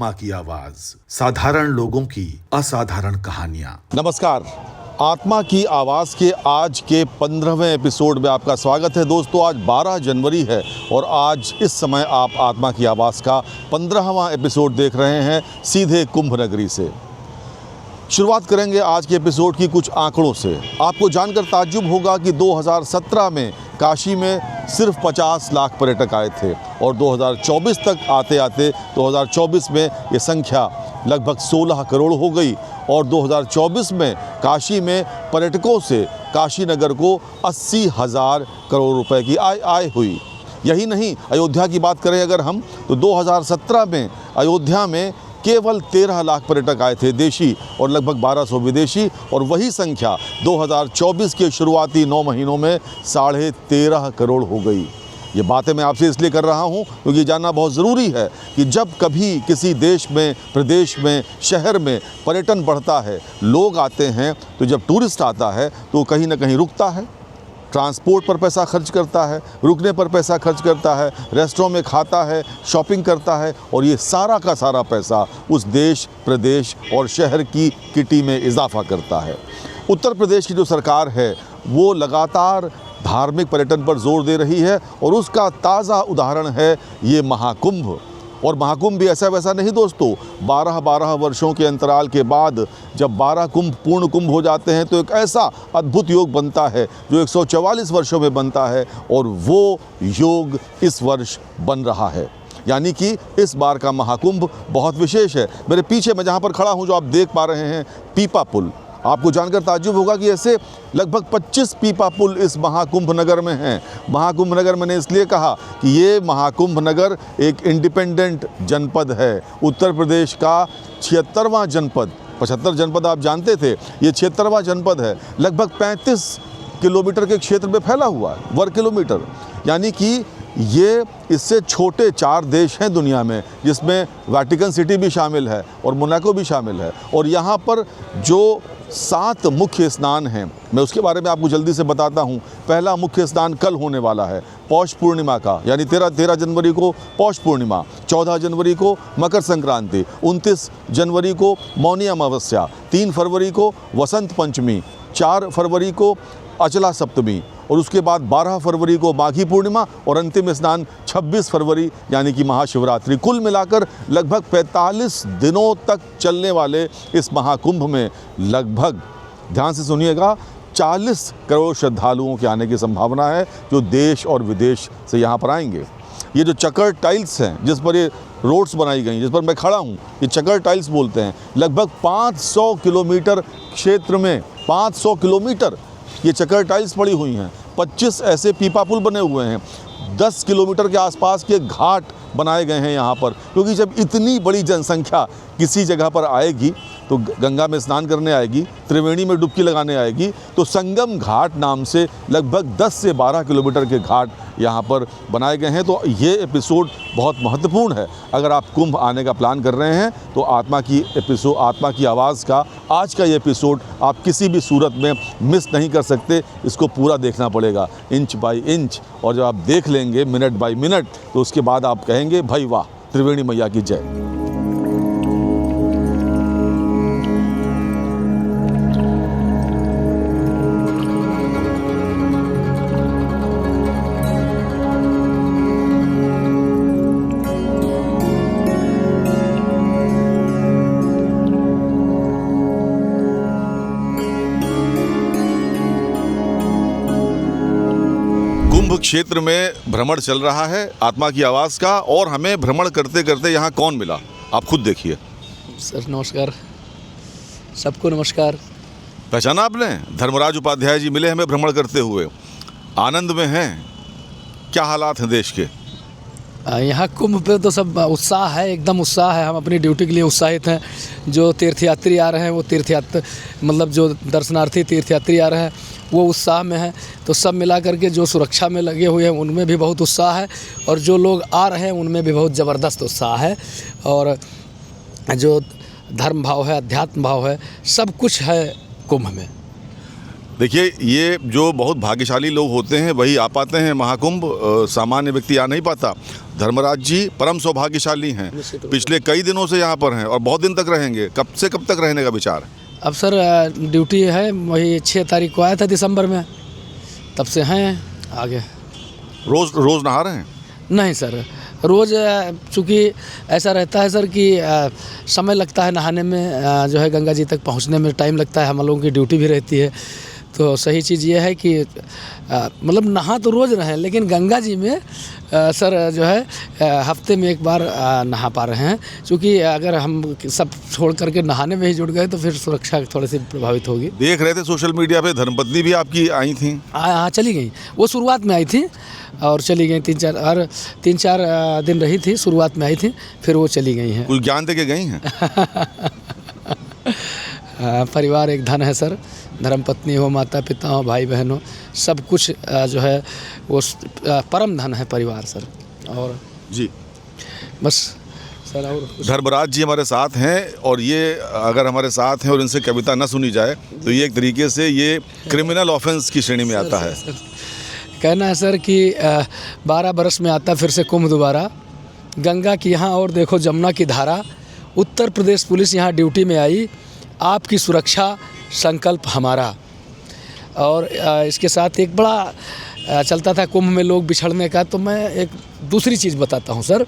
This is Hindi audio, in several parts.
आत्मा की आवाज, साधारण लोगों की असाधारण कहानियां। नमस्कार, आत्मा की आवाज़ के आज के 15वें एपिसोड में आपका स्वागत है। दोस्तों, आज 12 जनवरी है और आज इस समय आप आत्मा की आवाज़ का 15वां एपिसोड देख रहे हैं सीधे कुंभ नगरी से। शुरुआत करेंगे आज के एपिसोड की कुछ आंकड़ों से। आपको जानकर ताज्जुब होगा कि 2017 में काशी में सिर्फ 50 लाख पर्यटक आए थे और 2024 तक आते आते 2024 में ये संख्या लगभग 16 करोड़ हो गई और 2024 में काशी में पर्यटकों से काशी नगर को 80,000 करोड़ रुपए की आय हुई। यही नहीं, अयोध्या की बात करें अगर हम तो 2017 में अयोध्या में केवल 13 लाख पर्यटक आए थे देशी और लगभग 1200 विदेशी, और वही संख्या 2024 के शुरुआती 9 महीनों में 13.5 करोड़ हो गई। ये बातें मैं आपसे इसलिए कर रहा हूँ क्योंकि जानना बहुत ज़रूरी है कि जब कभी किसी देश में, प्रदेश में, शहर में पर्यटन बढ़ता है, लोग आते हैं, तो जब टूरिस्ट आता है तो कहीं ना कहीं रुकता है, ट्रांसपोर्ट पर पैसा खर्च करता है, रुकने पर पैसा खर्च करता है, रेस्टोरेंट में खाता है, शॉपिंग करता है, और ये सारा का सारा पैसा उस देश, प्रदेश और शहर की किटी में इजाफा करता है। उत्तर प्रदेश की जो सरकार है वो लगातार धार्मिक पर्यटन पर जोर दे रही है और उसका ताज़ा उदाहरण है ये महाकुंभ। और महाकुंभ भी ऐसा वैसा नहीं दोस्तों, 12 वर्षों के अंतराल के बाद जब 12 कुंभ पूर्ण कुंभ हो जाते हैं तो एक ऐसा अद्भुत योग बनता है जो 144 वर्षों में बनता है, और वो योग इस वर्ष बन रहा है। यानी कि इस बार का महाकुंभ बहुत विशेष है। मेरे पीछे मैं जहाँ पर खड़ा हूँ, जो आप देख पा रहे हैं, पीपा पुल। आपको जानकर ताज्जुब होगा कि ऐसे लगभग 25 पीपा पुल इस महाकुंभ नगर में हैं। महाकुंभ नगर मैंने इसलिए कहा कि ये महाकुंभ नगर एक इंडिपेंडेंट जनपद है। उत्तर प्रदेश का 76वां जनपद, 75 जनपद आप जानते थे, ये 76वां जनपद है। लगभग 35 किलोमीटर के क्षेत्र में फैला हुआ है, वर्ग किलोमीटर। यानी कि ये इससे छोटे 4 देश हैं दुनिया में, जिसमें वेटिकन सिटी भी शामिल है और मोनाको भी शामिल है। और यहाँ पर जो 7 मुख्य स्नान हैं, मैं उसके बारे में आपको जल्दी से बताता हूँ। पहला मुख्य स्नान कल होने वाला है, पौष पूर्णिमा का, यानी 13 जनवरी को पौष पूर्णिमा, 14 जनवरी को मकर संक्रांति, 29 जनवरी को मौनी अमावस्या, 3 फरवरी को वसंत पंचमी, 4 फरवरी को अचला सप्तमी, और उसके बाद 12 फरवरी को माघी पूर्णिमा, और अंतिम स्नान 26 फरवरी यानी कि महाशिवरात्रि। कुल मिलाकर लगभग 45 दिनों तक चलने वाले इस महाकुंभ में लगभग, ध्यान से सुनिएगा, 40 करोड़ श्रद्धालुओं के आने की संभावना है, जो देश और विदेश से यहाँ पर आएंगे। ये जो चकर टाइल्स हैं जिस पर ये रोड्स बनाई गई, जिस पर मैं खड़ा हूँ, ये चकर टाइल्स बोलते हैं। लगभग 500 किलोमीटर क्षेत्र में, 500 किलोमीटर ये चकर टाइल्स पड़ी हुई हैं। 25 ऐसे पीपा पुल बने हुए हैं। 10 किलोमीटर के आसपास के घाट बनाए गए हैं यहाँ पर, क्योंकि जब इतनी बड़ी जनसंख्या किसी जगह पर आएगी तो गंगा में स्नान करने आएगी, त्रिवेणी में डुबकी लगाने आएगी, तो संगम घाट नाम से लगभग 10 से 12 किलोमीटर के घाट यहाँ पर बनाए गए हैं। तो ये एपिसोड बहुत महत्वपूर्ण है। अगर आप कुंभ आने का प्लान कर रहे हैं तो आत्मा की आवाज़ का आज का ये एपिसोड आप किसी भी सूरत में मिस नहीं कर सकते। इसको पूरा देखना पड़ेगा, इंच बाय इंच, और जब आप देख लेंगे मिनट बाय मिनट, तो उसके बाद आप कहेंगे भाई वाह, त्रिवेणी मैया की जय। कुंभ क्षेत्र में भ्रमण चल रहा है आत्मा की आवाज़ का, और हमें भ्रमण करते करते यहाँ कौन मिला, आप खुद देखिए। सर नमस्कार, सबको नमस्कार। पहचाना आपने? धर्मराज उपाध्याय जी मिले हमें भ्रमण करते हुए। आनंद में हैं, क्या हालात हैं देश के? यहाँ कुंभ पे तो सब उत्साह है, एकदम उत्साह है। हम अपनी ड्यूटी के लिए उत्साहित हैं। जो तीर्थयात्री आ रहे हैं वो मतलब जो दर्शनार्थी तीर्थयात्री आ रहे हैं वो उत्साह में है। तो सब मिला करके जो सुरक्षा में लगे हुए हैं उनमें भी बहुत उत्साह है, और जो लोग आ रहे हैं उनमें भी बहुत ज़बरदस्त उत्साह है। और जो धर्म भाव है, अध्यात्म भाव है, सब कुछ है कुंभ में। देखिए, ये जो बहुत भाग्यशाली लोग होते हैं वही आ पाते हैं महाकुंभ, सामान्य व्यक्ति आ नहीं पाता। धर्मराज जी परम सौभाग्यशाली हैं, पिछले कई दिनों से यहाँ पर हैं और बहुत दिन तक रहेंगे। कब से कब तक रहने का विचार है? अब सर ड्यूटी है, वही 6 तारीख को आया था दिसंबर में, तब से हैं आगे। रोज़ नहा रहे हैं? नहीं सर, रोज़ चूँकि ऐसा रहता है सर कि समय लगता है नहाने में, जो है गंगा जी तक पहुँचने में टाइम लगता है, हम लोगों की ड्यूटी भी रहती है। तो सही चीज़ ये है कि मतलब नहा तो रोज़ रहें, लेकिन गंगा जी में सर जो है हफ्ते में एक बार नहा पा रहे हैं, क्योंकि अगर हम सब छोड़ करके नहाने में ही जुट गए तो फिर सुरक्षा थोड़ी सी प्रभावित होगी। देख रहे थे सोशल मीडिया पे धर्मपत्नी भी आपकी आई थी? हाँ, चली गई। वो शुरुआत में आई थी और चली गई, 3-4 दिन रही थी, शुरुआत में आई थी, फिर वो चली गई हैं। कुछ ज्ञान दे के गई हैं? परिवार एक धन है सर, धर्मपत्नी हो, माता पिता हो, भाई बहन हो, सब कुछ जो है वो परम धन है परिवार सर। और जी बस सर, और धर्मराज जी हमारे साथ हैं और ये अगर हमारे साथ हैं और इनसे कविता न सुनी जाए तो ये एक तरीके से ये क्रिमिनल ऑफेंस की श्रेणी में आता है। कहना है सर कि 12 बरस में आता फिर से कुंभ दोबारा, गंगा की यहाँ और देखो जमुना की धारा, उत्तर प्रदेश पुलिस यहाँ ड्यूटी में आई, आपकी सुरक्षा संकल्प हमारा। और इसके साथ एक बड़ा चलता था कुंभ में लोग बिछड़ने का, तो मैं एक दूसरी चीज़ बताता हूँ सर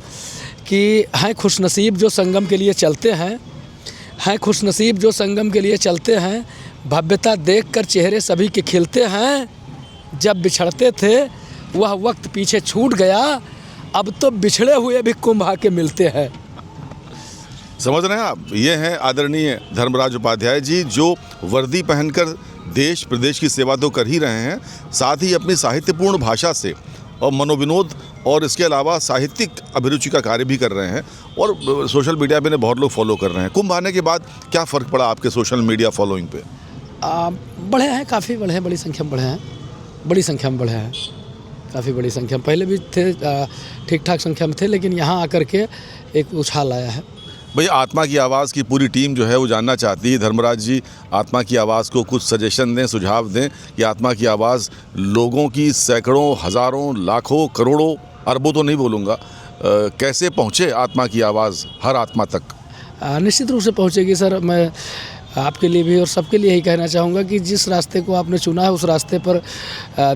कि हैं खुशनसीब जो संगम के लिए चलते हैं खुशनसीब जो संगम के लिए चलते हैं, भव्यता देखकर चेहरे सभी के खिलते हैं। जब बिछड़ते थे वह वक्त पीछे छूट गया, अब तो बिछड़े हुए भी कुंभ आके मिलते हैं। समझ रहे हैं आप? ये हैं आदरणीय धर्मराज उपाध्याय जी, जो वर्दी पहनकर देश प्रदेश की सेवा तो कर ही रहे हैं, साथ ही अपनी साहित्यपूर्ण भाषा से और मनोविनोद और इसके अलावा साहित्यिक अभिरुचि का कार्य भी कर रहे हैं और सोशल मीडिया पे बहुत लोग फॉलो कर रहे हैं। कुंभ आने के बाद क्या फ़र्क पड़ा आपके सोशल मीडिया फॉलोइंग पे? बढ़े हैं, काफ़ी बढ़े हैं, बड़ी संख्या में बढ़े हैं, बड़ी संख्या में बढ़े हैं, काफ़ी बड़ी संख्या में। पहले भी थे, ठीक ठाक संख्या में थे, लेकिन यहाँ आकर के एक उछाल आया है। भैया, आत्मा की आवाज़ की पूरी टीम जो है वो जानना चाहती है, धर्मराज जी आत्मा की आवाज़ को कुछ सजेशन दें, सुझाव दें कि आत्मा की आवाज़ लोगों की सैकड़ों, हज़ारों, लाखों, करोड़ों, अरबों तो नहीं बोलूँगा, कैसे पहुँचे आत्मा की आवाज़ हर आत्मा तक? निश्चित रूप से पहुँचेगी सर। मैं आपके लिए भी और सबके लिए यही कहना चाहूँगा कि जिस रास्ते को आपने चुना है उस रास्ते पर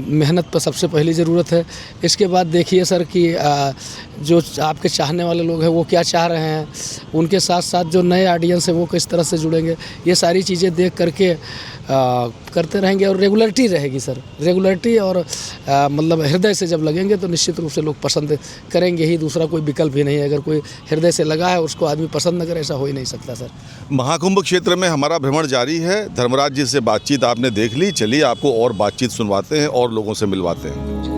मेहनत पर सबसे पहली ज़रूरत है। इसके बाद देखिए सर कि जो आपके चाहने वाले लोग हैं वो क्या चाह रहे हैं, उनके साथ साथ जो नए ऑडियंस है वो किस तरह से जुड़ेंगे, ये सारी चीज़ें देख करके करते रहेंगे और रेगुलरिटी रहेगी सर। रेगुलरिटी और मतलब हृदय से जब लगेंगे तो निश्चित रूप से लोग पसंद करेंगे ही, दूसरा कोई विकल्प ही नहीं है। अगर कोई हृदय से लगा है उसको आदमी पसंद न करे, ऐसा हो ही नहीं सकता सर। महाकुंभ क्षेत्र में हमारा भ्रमण जारी है। धर्मराज जी से बातचीत आपने देख ली, चलिए आपको और बातचीत सुनवाते हैं और लोगों से मिलवाते हैं।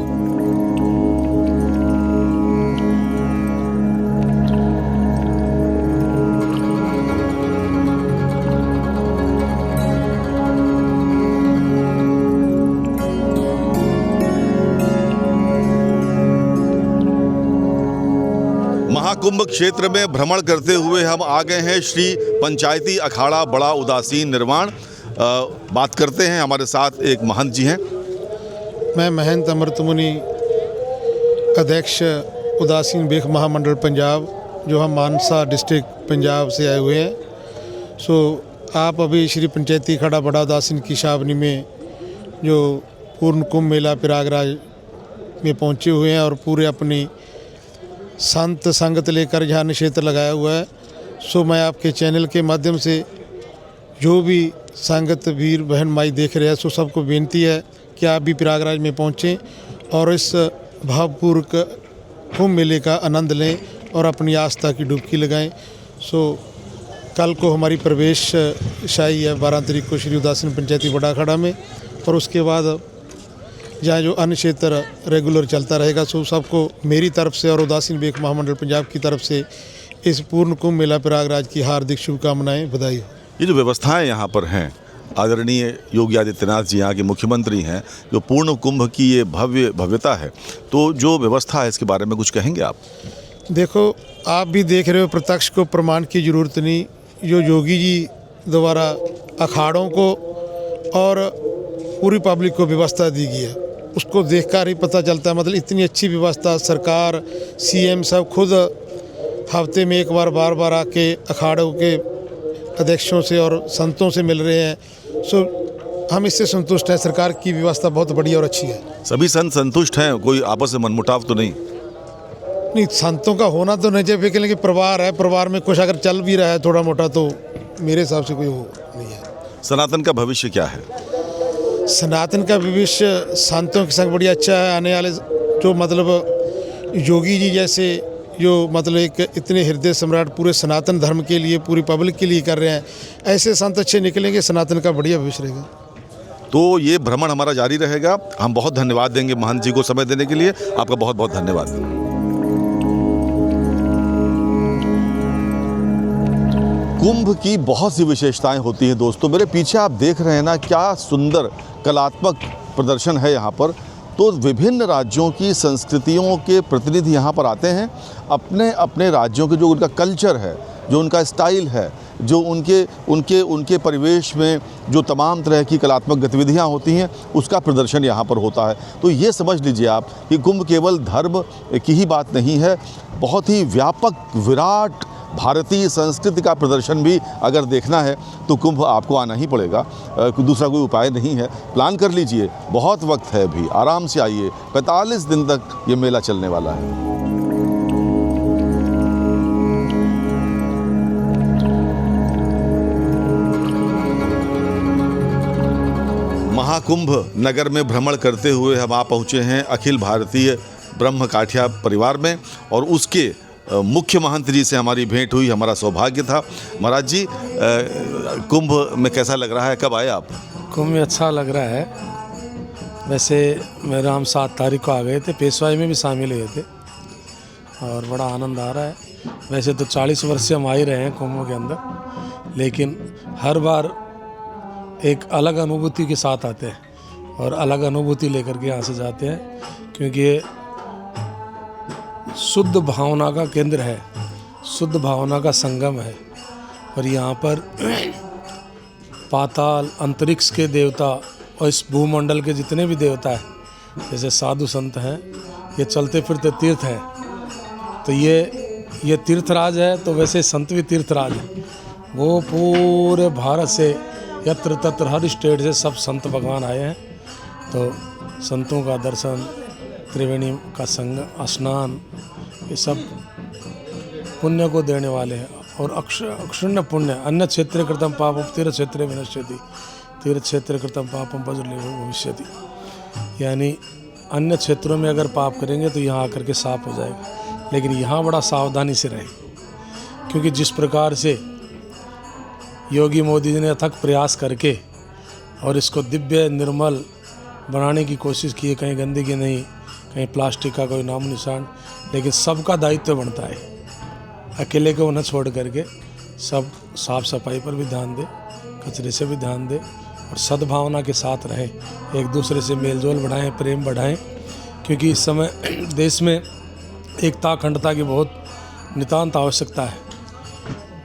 महाकुंभ क्षेत्र में भ्रमण करते हुए हम आ गए हैं श्री पंचायती अखाड़ा बड़ा उदासीन निर्वाण। बात करते हैं, हमारे साथ एक महंत जी हैं। मैं महंत अमृत मुनि, अध्यक्ष उदासीन बेख महामंडल पंजाब, जो हम मानसा डिस्ट्रिक्ट पंजाब से आए हुए हैं। आप अभी श्री पंचायती अखाड़ा बड़ा उदासीन की छावनी में जो पूर्ण कुंभ मेला प्रयागराज में पहुंचे हुए हैं और पूरे अपनी संत संगत लेकर यहाँ निक्षेत्र लगाया हुआ है। मैं आपके चैनल के माध्यम से जो भी संगत वीर बहन माई देख रहे हैं, सबको बेनती है कि आप भी प्रयागराज में पहुँचें और इस भावपूर्वक कुंभ मेले का आनंद लें और अपनी आस्था की डुबकी लगाएं। कल को हमारी प्रवेश शाही है 12 तारीख को श्री उदासीन पंचायती बड़ा अखाड़ा में, और उसके बाद जहाँ जो अन्य क्षेत्र रेगुलर चलता रहेगा। सबको मेरी तरफ से और उदासीन बेख महामंडल पंजाब की तरफ से इस पूर्ण कुंभ मेला प्रयागराज की हार्दिक शुभकामनाएं, बधाई हो। ये जो व्यवस्थाएं यहाँ पर हैं, आदरणीय योगी आदित्यनाथ जी यहाँ के मुख्यमंत्री हैं, जो पूर्ण कुंभ की ये भव्यता है, तो जो व्यवस्था है इसके बारे में कुछ कहेंगे आप? देखो, आप भी देख रहे हो, प्रत्यक्ष को प्रमाण की ज़रूरत नहीं। जो योगी जी द्वारा अखाड़ों को और पूरी पब्लिक को व्यवस्था दी गई है, उसको देखकर ही पता चलता है। मतलब इतनी अच्छी व्यवस्था, सरकार, सीएम सब खुद हफ्ते में एक बार बार आके अखाड़ों के अध्यक्षों से और संतों से मिल रहे हैं। सो हम इससे संतुष्ट हैं। सरकार की व्यवस्था बहुत बढ़िया और अच्छी है। सभी संत संतुष्ट हैं, कोई आपस में मनमुटाव तो नहीं? नहीं, संतों का होना तो नहीं चाहिए, लेकिन परिवार है, परिवार में कुछ अगर चल भी रहा है थोड़ा मोटा तो मेरे हिसाब से कोई वो नहीं है। सनातन का भविष्य क्या है? सनातन का भविष्य संतों के संग बढ़िया अच्छा है। आने वाले जो मतलब योगी जी जैसे जो मतलब एक इतने हृदय सम्राट पूरे सनातन धर्म के लिए, पूरी पब्लिक के लिए कर रहे हैं, ऐसे संत अच्छे निकलेंगे, सनातन का बढ़िया भविष्य रहेगा। तो ये भ्रमण हमारा जारी रहेगा। हम बहुत धन्यवाद देंगे महंत जी को समय देने के लिए। आपका बहुत बहुत धन्यवाद। कुंभ की बहुत सी विशेषताएं होती हैं दोस्तों। मेरे पीछे आप देख रहे हैं ना, क्या सुंदर कलात्मक प्रदर्शन है यहाँ पर। तो विभिन्न राज्यों की संस्कृतियों के प्रतिनिधि यहाँ पर आते हैं। अपने अपने राज्यों के जो उनका कल्चर है, जो उनका स्टाइल है, जो उनके परिवेश में जो तमाम तरह की कलात्मक गतिविधियाँ होती हैं, उसका प्रदर्शन यहाँ पर होता है। तो ये समझ लीजिए आप कि कुंभ केवल धर्म की ही बात नहीं है, बहुत ही व्यापक विराट भारतीय संस्कृति का प्रदर्शन भी अगर देखना है तो कुंभ आपको आना ही पड़ेगा। दूसरा कोई उपाय नहीं है। प्लान कर लीजिए, बहुत वक्त है अभी, आराम से आइए। 45 दिन तक ये मेला चलने वाला है। महाकुंभ नगर में भ्रमण करते हुए हम आ पहुँचे हैं अखिल भारतीय ब्रह्म काठिया परिवार में, और उसके मुख्य महंत जी से हमारी भेंट हुई, हमारा सौभाग्य था। महाराज जी, कुंभ में कैसा लग रहा है? कब आए आप? कुंभ में अच्छा लग रहा है। वैसे मेरा हम 7 तारीख को आ गए थे, पेशवाई में भी शामिल हुए थे और बड़ा आनंद आ रहा है। वैसे तो 40 वर्ष से हम आ ही रहे हैं कुंभ के अंदर, लेकिन हर बार एक अलग अनुभूति के साथ आते हैं और अलग अनुभूति लेकर के यहाँ से जाते हैं, क्योंकि ये शुद्ध भावना का केंद्र है, शुद्ध भावना का संगम है। और यहाँ पर पाताल, अंतरिक्ष के देवता और इस भूमंडल के जितने भी देवता हैं, जैसे साधु संत हैं, ये चलते फिरते तीर्थ हैं। तो ये तीर्थराज है, तो वैसे संत भी तीर्थराज है। वो पूरे भारत से यत्र तत्र हर स्टेट से सब संत भगवान आए हैं। तो संतों का दर्शन, त्रिवेणी का संग स्नान, ये सब पुण्य को देने वाले हैं। और अक्षुण्य पुण्य, अन्य क्षेत्रे कृतम पापम तीर्थ क्षेत्रे विनश्यति, तीर्थ क्षेत्रे कृतम पापम वज्रलेभो भविष्यति। यानी अन्य क्षेत्रों में अगर पाप करेंगे तो यहाँ आकर के साफ हो जाएगा, लेकिन यहाँ बड़ा सावधानी से रहें, क्योंकि जिस प्रकार से योगी मोदी जी ने अथक प्रयास करके और इसको दिव्य निर्मल बनाने की कोशिश की है, कहीं गंदगी नहीं, कहीं प्लास्टिक का कोई नाम निशान, लेकिन सबका दायित्व बनता है, अकेले को न छोड़ करके सब साफ सफाई पर भी ध्यान दे, कचरे से भी ध्यान दे और सद्भावना के साथ रहें, एक दूसरे से मेलजोल बढ़ाएं, प्रेम बढ़ाएं, क्योंकि इस समय देश में एकता अखंडता की बहुत नितांत आवश्यकता है।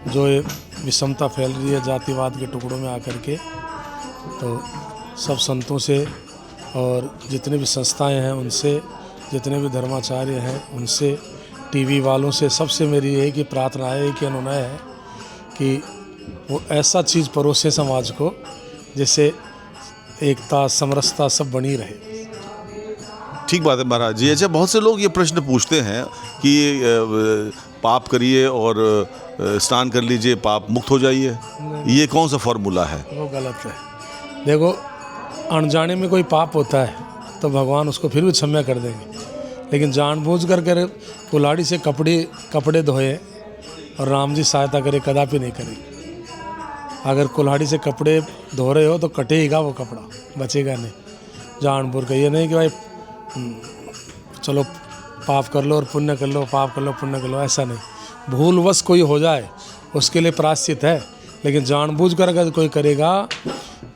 जो ये विषमता फैल रही है जातिवाद के टुकड़ों में आकर के, तो सब संतों से और जितने भी संस्थाएं हैं उनसे, जितने भी धर्माचार्य हैं उनसे, टीवी वालों से, सबसे मेरी एक ही प्रार्थना है, एक ही अनुनय है कि वो ऐसा चीज़ परोसे समाज को जिससे एकता समरसता सब बनी रहे। ठीक बात है महाराज जी। अच्छा, बहुत से लोग ये प्रश्न पूछते हैं कि पाप करिए और स्नान कर लीजिए, पाप मुक्त हो जाइए, ये कौन सा फॉर्मूला है? वो गलत है। देखो, अनजाने में कोई पाप होता है तो भगवान उसको फिर भी क्षमा कर देंगे, लेकिन जानबूझ कर कुल्हाड़ी से कपड़े धोए और राम जी सहायता करे, कदापि नहीं करेंगे। अगर कुल्हाड़ी से कपड़े धो रहे हो तो कटेगा वो कपड़ा, बचेगा नहीं। जानबूझ कर ये नहीं कि भाई चलो पाप कर लो और पुण्य कर लो, पाप कर लो पुण्य कर लो, ऐसा नहीं। भूलवश कोई हो जाए उसके लिए प्रायश्चित है, लेकिन जानबूझकर अगर कोई करेगा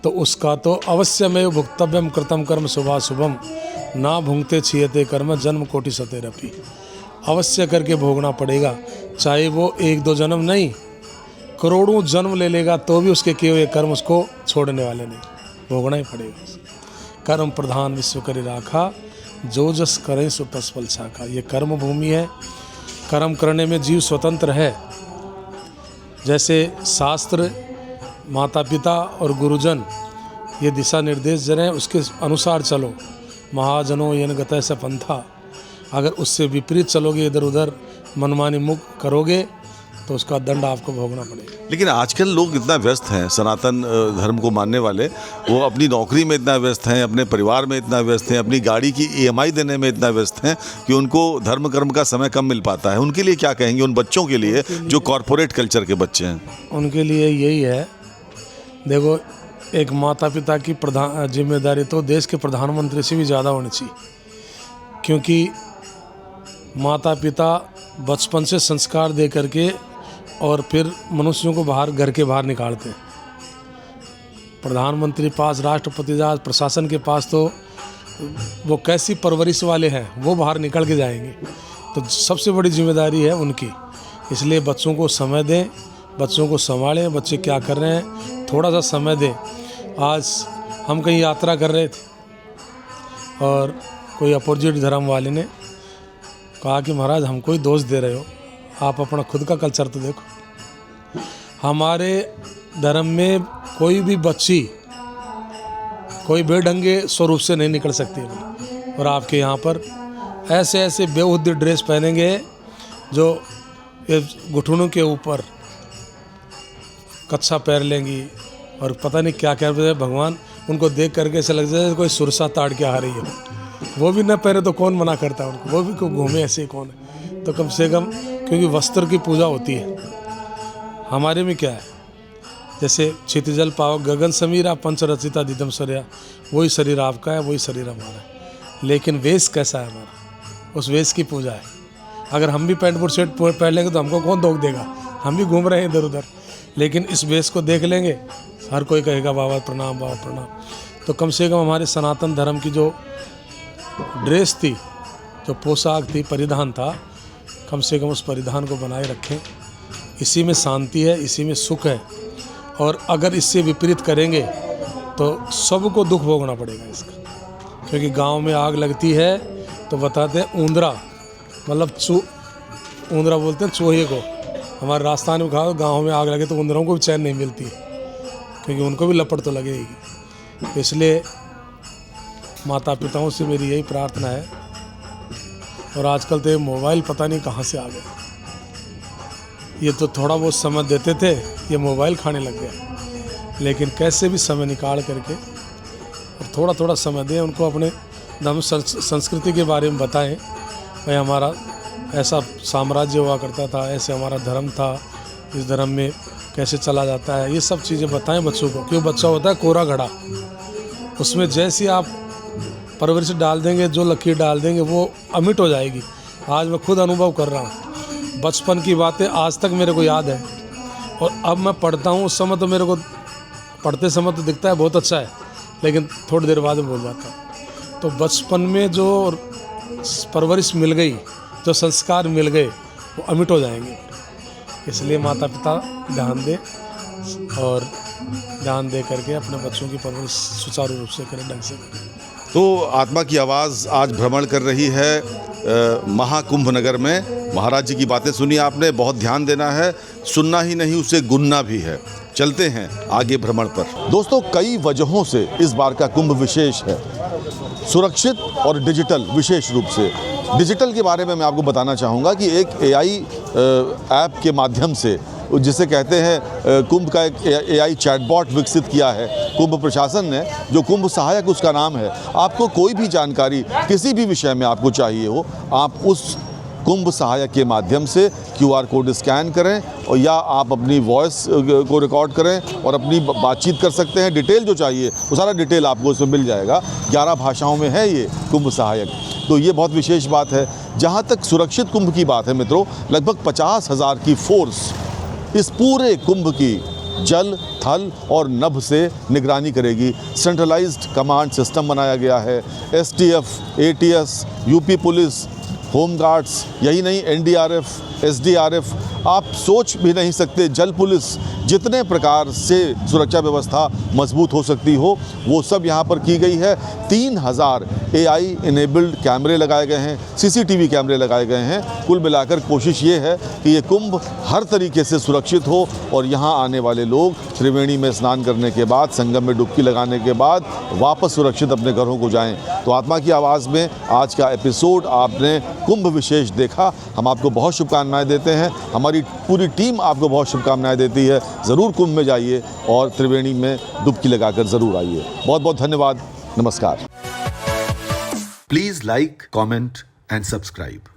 तो उसका तो अवश्य में भुक्तव्यम कृतम कर्म शुभाशुभम ना भुंगते छियते कर्म जन्म कोटि सतेरपि। अवश्य करके भोगना पड़ेगा, चाहे वो 1-2 जन्म नहीं, करोड़ों जन्म ले लेगा तो भी उसके किए हुए कर्म उसको छोड़ने वाले नहीं, भोगना ही पड़ेगा। कर्म प्रधान विश्व करि राखा, जो जस करें सो तस फल साखा। ये कर्म भूमि है, कर्म करने में जीव स्वतंत्र है। जैसे शास्त्र, माता पिता और गुरुजन ये दिशा निर्देश दे रहे हैं, उसके अनुसार चलो। महाजनों येन गतः स पंथा, अगर उससे विपरीत चलोगे, इधर उधर मनमानी मुख करोगे तो उसका दंड आपको भोगना पड़ेगा। लेकिन आजकल लोग इतना व्यस्त हैं, सनातन धर्म को मानने वाले, वो अपनी नौकरी में इतना व्यस्त हैं, अपने परिवार में इतना व्यस्त हैं, अपनी गाड़ी की EMI देने में इतना व्यस्त हैं कि उनको धर्म कर्म का समय कम मिल पाता है। उनके लिए क्या कहेंगे, उन बच्चों के लिए जो कॉरपोरेट कल्चर के बच्चे हैं? उनके लिए यही है, देखो एक माता पिता की प्रधान जिम्मेदारी तो देश के प्रधानमंत्री से भी ज़्यादा होनी चाहिए, क्योंकि माता पिता बचपन से संस्कार दे करके और फिर मनुष्यों को बाहर, घर के बाहर निकालते हैं। प्रधानमंत्री पास, राष्ट्रपति पास, प्रशासन के पास तो वो कैसी परवरिश वाले हैं, वो बाहर निकल के जाएंगे। तो सबसे बड़ी जिम्मेदारी है उनकी। इसलिए बच्चों को समय दें, बच्चों को संभालें, बच्चे क्या कर रहे हैं थोड़ा सा समय दें। आज हम कहीं यात्रा कर रहे थे और कोई अपोजिट धर्म वाले ने कहा कि महाराज हमको ही दोष दे रहे हो, आप अपना खुद का कल्चर तो देखो। हमारे धर्म में कोई भी बच्ची कोई बेढंगे स्वरूप से नहीं निकल सकती है, और आपके यहाँ पर ऐसे ऐसे बेहुद्दी ड्रेस पहनेंगे जो घुटनों के ऊपर कच्छा पैर लेंगी और पता नहीं क्या क्या। भगवान उनको देख करके ऐसा लग जाए कोई सुरसा ताड़ के आ रही है। वो भी न पहने तो कौन मना करता है उनको, वो भी को घूमे ऐसे ही कौन है। तो कम से कम, क्योंकि वस्त्र की पूजा होती है। हमारे में क्या है, जैसे क्षितिजल पावक गगन समीरा पंच रचिता दिदम सरया, वही शरीर आपका है, वही शरीर हमारा है। लेकिन वेश कैसा है हमारा, उस वेश की पूजा है। अगर हम भी पैंट बूट शर्ट पहन लेंगे तो हमको कौन रोक देगा, हम भी घूम रहे हैं इधर उधर। लेकिन इस वेश को देख लेंगे, हर कोई कहेगा बाबा प्रणाम, बाबा प्रणाम। तो कम से कम हमारे सनातन धर्म की जो ड्रेस थी, जो पोशाक थी, परिधान था, कम से कम उस परिधान को बनाए रखें। इसी में शांति है, इसी में सुख है। और अगर इससे विपरीत करेंगे तो सबको दुख भोगना पड़ेगा इसका। क्योंकि गांव में आग लगती है तो बताते हैं ऊंदरा, मतलब ऊंदरा बोलते हैं चूहे को। हमारे राजस्थान में कहा गाँव में आग लगे तो ऊंदरों को भी चैन नहीं मिलती, क्योंकि उनको भी लपट तो लगेगी। तो इसलिए माता पिताओं से मेरी यही प्रार्थना है। और आजकल तो ये मोबाइल पता नहीं कहाँ से आ गए, ये तो थोड़ा बहुत समय देते थे, ये मोबाइल खाने लग गया। लेकिन कैसे भी समय निकाल करके और थोड़ा थोड़ा समय दें उनको, अपने धर्म संस्कृति के बारे में बताएं। भाई हमारा ऐसा साम्राज्य हुआ करता था, ऐसे हमारा धर्म था, इस धर्म में कैसे चला जाता है, ये सब चीज़ें बताएं बच्चों को। क्यों, बच्चा होता है कोरा घड़ा, उसमें जैसी आप परवरिश डाल देंगे, जो लकीर डाल देंगे, वो अमिट हो जाएगी। आज मैं खुद अनुभव कर रहा हूँ, बचपन की बातें आज तक मेरे को याद है। और अब मैं पढ़ता हूँ, उस समय तो मेरे को पढ़ते समय तो दिखता है बहुत अच्छा है, लेकिन थोड़ी देर बाद में भूल जाता हूँ। तो बचपन में जो परवरिश मिल गई, जो संस्कार मिल गए, वो अमिट हो जाएंगे। इसलिए माता पिता ध्यान दें और ध्यान दे करके अपने बच्चों की परवरिश सुचारू रूप से करें, ढंग से करें। तो आत्मा की आवाज़ आज भ्रमण कर रही है महाकुंभ नगर में। महाराज जी की बातें सुनी आपने, बहुत ध्यान देना है, सुनना ही नहीं उसे गुनना भी है। चलते हैं आगे भ्रमण पर। दोस्तों, कई वजहों से इस बार का कुंभ विशेष है, सुरक्षित और डिजिटल। विशेष रूप से डिजिटल के बारे में मैं आपको बताना चाहूँगा कि एक AI ऐप के माध्यम से, जिसे कहते हैं कुंभ का एक AI चैटबॉट विकसित किया है कुंभ प्रशासन ने, जो कुंभ सहायक उसका नाम है। आपको कोई भी जानकारी किसी भी विषय में आपको चाहिए हो, आप उस कुंभ सहायक के माध्यम से QR कोड स्कैन करें और या आप अपनी वॉइस को रिकॉर्ड करें और अपनी बातचीत कर सकते हैं। डिटेल जो चाहिए वो सारा डिटेल आपको उसमें मिल जाएगा। 11 भाषाओं में है ये कुंभ सहायक, तो ये बहुत विशेष बात है। जहाँ तक सुरक्षित कुंभ की बात है मित्रों, लगभग 50,000 की फोर्स इस पूरे कुंभ की जल, थल और नभ से निगरानी करेगी। सेंट्रलाइज्ड कमांड सिस्टम बनाया गया है। STF, ATS, UP police, home guards, यही नहीं NDRF, SDRF आप सोच भी नहीं सकते जल पुलिस जितने प्रकार से सुरक्षा व्यवस्था मजबूत हो सकती हो वो सब यहाँ पर की गई है। 3000 AI इनेबल्ड कैमरे लगाए गए हैं, CCTV कैमरे लगाए गए हैं। कुल मिलाकर कोशिश ये है कि ये कुंभ हर तरीके से सुरक्षित हो और यहाँ आने वाले लोग त्रिवेणी में स्नान करने के बाद, संगम में डुबकी लगाने के बाद वापस सुरक्षित अपने घरों को जाएं। तो आत्मा की आवाज़ में आज का एपिसोड आपने कुंभ विशेष देखा। हम आपको बहुत शुभकामनाएं देते हैं, हमारी पूरी टीम आपको बहुत शुभकामनाएं देती है। ज़रूर कुंभ में जाइए और त्रिवेणी में डुबकी लगाकर ज़रूर आइए। बहुत बहुत धन्यवाद। नमस्कार। Please like, comment and subscribe.